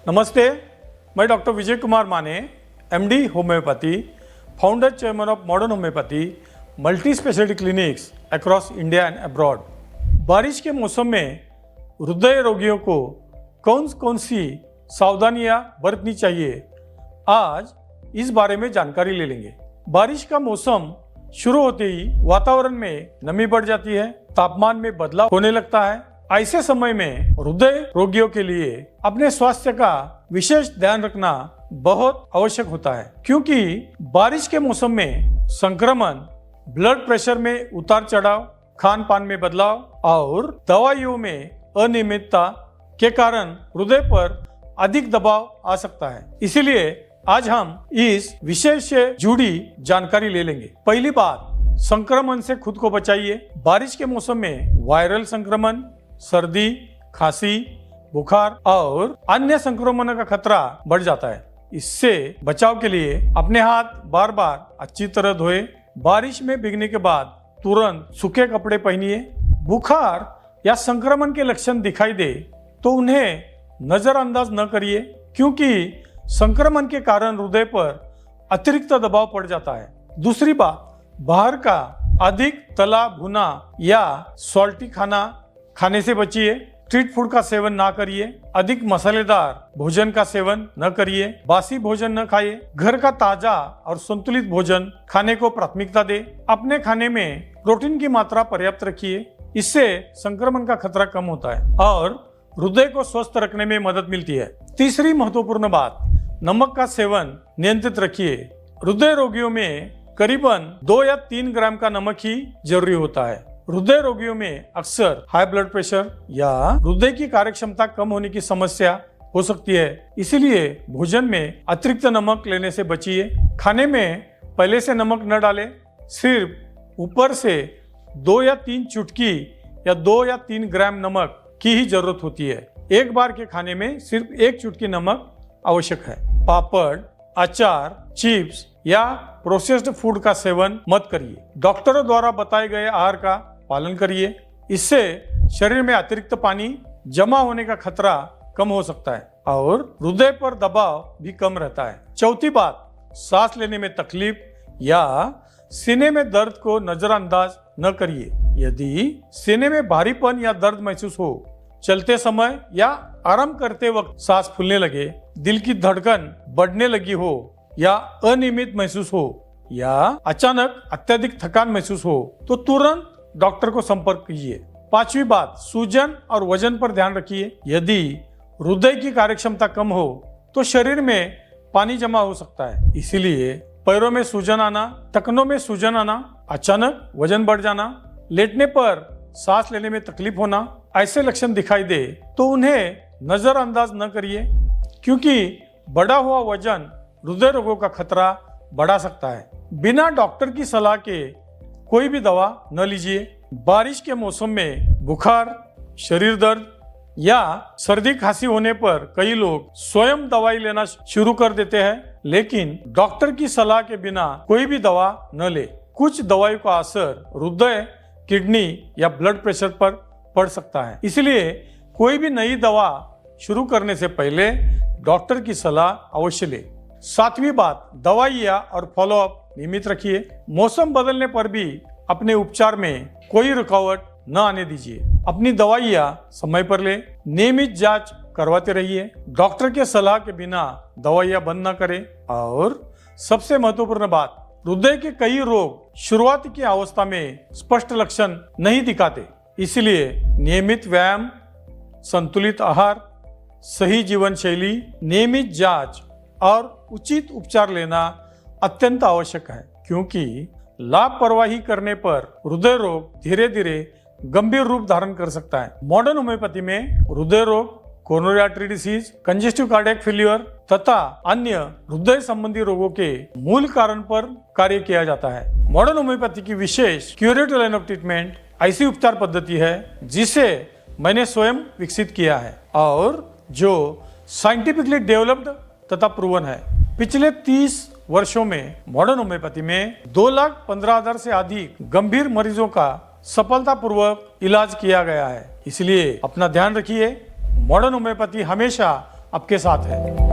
नमस्ते, मैं डॉक्टर विजय कुमार माने, MD homeopathy, founder chairman of modern homeopathy, multi speciality clinics across India and abroad. बारिश के मौसम में हृदय रोगियों को कौन कौन सी सावधानियां बरतनी चाहिए, आज इस बारे में जानकारी ले लेंगे। बारिश का मौसम शुरू होते ही वातावरण में नमी बढ़ जाती है, तापमान में बदलाव होने लगता है। ऐसे समय में हृदय रोगियों के लिए अपने स्वास्थ्य का विशेष ध्यान रखना बहुत आवश्यक होता है, क्योंकि बारिश के मौसम में संक्रमण, ब्लड प्रेशर में उतार चढ़ाव, खान पान में बदलाव और दवाइयों में अनियमितता के कारण हृदय पर अधिक दबाव आ सकता है। इसीलिए आज हम इस विषय से जुड़ी जानकारी ले लेंगे। पहली बात, संक्रमण से खुद को बचाइए। बारिश के मौसम में वायरल संक्रमण, सर्दी, खांसी, बुखार और अन्य संक्रमण का खतरा बढ़ जाता है। इससे बचाव के लिए अपने हाथ बार बार अच्छी तरह धोए। बारिश में भीगने के बाद तुरंत सूखे कपड़े पहनिए। बुखार या संक्रमण के लक्षण दिखाई दे तो उन्हें नजरअंदाज न करिए, क्योंकि संक्रमण के कारण हृदय पर अतिरिक्त दबाव पड़ जाता है। दूसरी बात, बाहर का अधिक तला भुना या सॉल्टी खाना खाने से बचिए। स्ट्रीट फूड का सेवन ना करिए। अधिक मसालेदार भोजन का सेवन न करिए। बासी भोजन न खाइए। घर का ताजा और संतुलित भोजन खाने को प्राथमिकता दे। अपने खाने में प्रोटीन की मात्रा पर्याप्त रखिए, इससे संक्रमण का खतरा कम होता है और हृदय को स्वस्थ रखने में मदद मिलती है। तीसरी महत्वपूर्ण बात, नमक का सेवन नियंत्रित रखिए। हृदय रोगियों में करीबन 2 या 3 ग्राम का नमक ही जरूरी होता है। हृदय रोगियों में अक्सर हाई ब्लड प्रेशर या हृदय की कार्यक्षमता कम होने की समस्या हो सकती है, इसलिए भोजन में अतिरिक्त नमक लेने से बचिए। खाने में पहले से नमक न डालें, सिर्फ ऊपर से 2 या 3 चुटकी या 2 या 3 ग्राम नमक की ही जरूरत होती है। एक बार के खाने में सिर्फ 1 चुटकी नमक आवश्यक है। पापड़, अचार, चिप्स या प्रोसेस्ड फूड का सेवन मत करिए। डॉक्टरों द्वारा बताए गए आहार का पालन करिए, इससे शरीर में अतिरिक्त पानी जमा होने का खतरा कम हो सकता है और हृदय पर दबाव भी कम रहता है। चौथी बात, सांस लेने में तकलीफ या सीने में दर्द को नजरअंदाज न करिए। यदि सीने में भारीपन या दर्द महसूस हो, चलते समय या आराम करते वक्त सांस फूलने लगे, दिल की धड़कन बढ़ने लगी हो या अनियमित महसूस हो या अचानक अत्यधिक थकान महसूस हो तो तुरंत डॉक्टर को संपर्क कीजिए। पांचवी बात, सूजन और वजन पर ध्यान रखिए। यदि हृदय की कार्यक्षमता कम हो तो शरीर में पानी जमा हो सकता है, इसीलिए पैरों में सूजन आना, टखनों में सूजन आना, अचानक वजन बढ़ जाना, लेटने पर सांस लेने में तकलीफ होना, ऐसे लक्षण दिखाई दे तो उन्हें नजरअंदाज न करिए, क्योंकि बढ़ा हुआ वजन हृदय रोगों का खतरा बढ़ा सकता है। बिना डॉक्टर की सलाह के कोई भी दवा न लीजिए। बारिश के मौसम में बुखार, शरीर दर्द या सर्दी खांसी होने पर कई लोग स्वयं दवाई लेना शुरू कर देते हैं, लेकिन डॉक्टर की सलाह के बिना कोई भी दवा न ले। कुछ दवाइयों का असर हृदय, किडनी या ब्लड प्रेशर पर पड़ सकता है, इसलिए कोई भी नई दवा शुरू करने से पहले डॉक्टर की सलाह अवश्य ले। सातवीं बात, दवाइयाँ और फॉलोअप नियमित रखिए। मौसम बदलने पर भी अपने उपचार में कोई रुकावट न आने दीजिए। अपनी दवाइयाँ समय पर ले। नियमित जांच करवाते रहिए। डॉक्टर के सलाह के बिना दवाइयाँ बंद न करें। और सबसे महत्वपूर्ण बात, हृदय के कई रोग शुरुआत की अवस्था में स्पष्ट लक्षण नहीं दिखाते, इसलिए नियमित व्यायाम, संतुलित आहार, सही जीवन शैली, नियमित जांच और उचित उपचार लेना अत्यंत आवश्यक है, क्योंकि लापरवाही करने पर हृदय रोग धीरे धीरे गंभीर रूप धारण कर सकता है। मॉडर्न होम्योपैथी में हृदय रोग, coronary artery disease, congestive cardiac failure तथा अन्य हृदय संबंधी रोगों के मूल कारण पर कार्य किया जाता है। मॉडर्न होम्योपैथी की विशेष क्यूरेटिव लाइन ऑफ ट्रीटमेंट ऐसी उपचार पद्धति है जिसे मैंने स्वयं विकसित किया है और जो साइंटिफिकली डेवलप्ड तथा प्रूवन है। पिछले 30 वर्षों में मॉडर्न होम्योपैथी में 2,15,000 से अधिक गंभीर मरीजों का सफलतापूर्वक इलाज किया गया है। इसलिए अपना ध्यान रखिए। मॉडर्न होम्योपैथी हमेशा आपके साथ है।